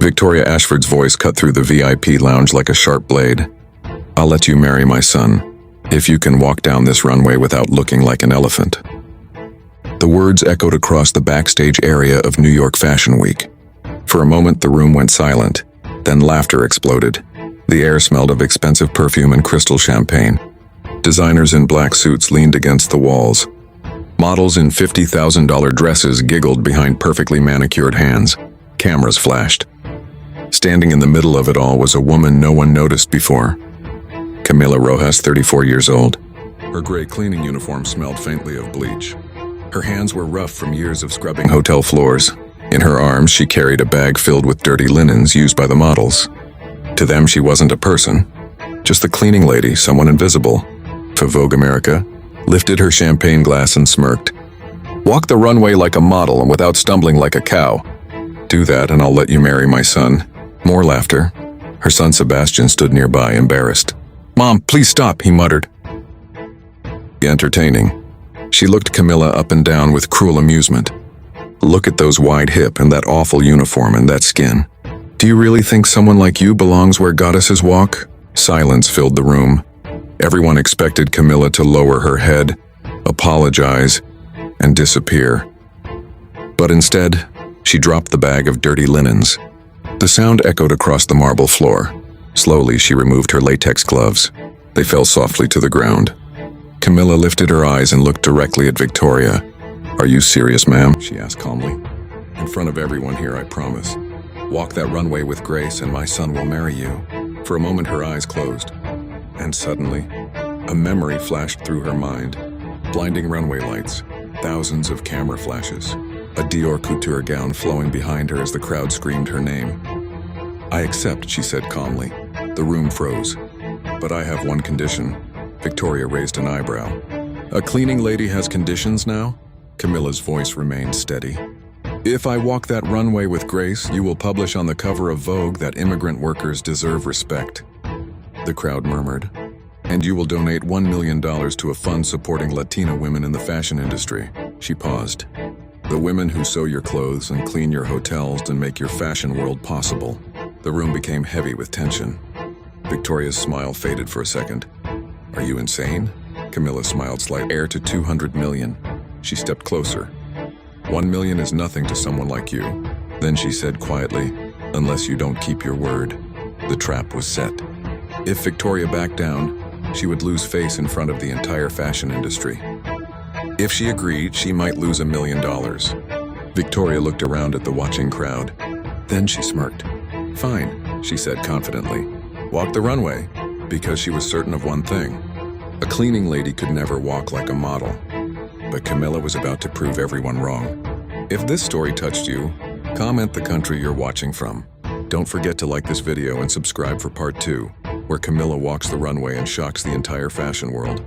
Victoria Ashford's voice cut through the VIP lounge like a sharp blade. "I'll let you marry my son, if you can walk down this runway without looking like an elephant." The words echoed across the backstage area of New York Fashion Week. For a moment, the room went silent. Then laughter exploded. The air smelled of expensive perfume and crystal champagne. Designers in black suits leaned against the walls. Models in $50,000 dresses giggled behind perfectly manicured hands. Cameras flashed. Standing in the middle of it all was a woman no one noticed before. Camila Rojas, 34 years old. Her gray cleaning uniform smelled faintly of bleach. Her hands were rough from years of scrubbing hotel floors. In her arms, she carried a bag filled with dirty linens used by the models. To them, she wasn't a person, just the cleaning lady, someone invisible. For Vogue America, lifted her champagne glass and smirked. "Walk the runway like a model and without stumbling like a cow. Do that and I'll let you marry my son." More laughter. Her son Sebastian stood nearby, embarrassed. "Mom, please stop," he muttered. Entertaining. She looked Camila up and down with cruel amusement. "Look at those wide hip and that awful uniform and that skin. Do you really think someone like you belongs where goddesses walk?" Silence filled the room. Everyone expected Camila to lower her head, apologize, and disappear. But instead, she dropped the bag of dirty linens. The sound echoed across the marble floor. Slowly, she removed her latex gloves. They fell softly to the ground. Camila lifted her eyes and looked directly at Victoria. "Are you serious, ma'am?" she asked calmly. "In front of everyone here, I promise. Walk that runway with grace and my son will marry you." For a moment, her eyes closed. And suddenly, a memory flashed through her mind. Blinding runway lights, thousands of camera flashes, a Dior couture gown flowing behind her as the crowd screamed her name. "I accept," she said calmly. The room froze. "But I have one condition." Victoria raised an eyebrow. "A cleaning lady has conditions now?" Camila's voice remained steady. "If I walk that runway with grace, you will publish on the cover of Vogue that immigrant workers deserve respect." The crowd murmured. "And you will donate $1 million to a fund supporting Latina women in the fashion industry." She paused. "The women who sew your clothes and clean your hotels and make your fashion world possible." The room became heavy with tension. Victoria's smile faded for a second. "Are you insane?" Camila smiled slightly. "Heir to 200 million. She stepped closer. "1 million is nothing to someone like you." Then she said quietly, "Unless you don't keep your word." The trap was set. If Victoria backed down, she would lose face in front of the entire fashion industry. If she agreed, she might lose $1 million. Victoria looked around at the watching crowd. Then she smirked. "Fine," she said confidently. "Walk the runway," because she was certain of one thing. A cleaning lady could never walk like a model. But Camila was about to prove everyone wrong. If this story touched you, comment the country you're watching from. Don't forget to like this video and subscribe for part 2, where Camila walks the runway and shocks the entire fashion world.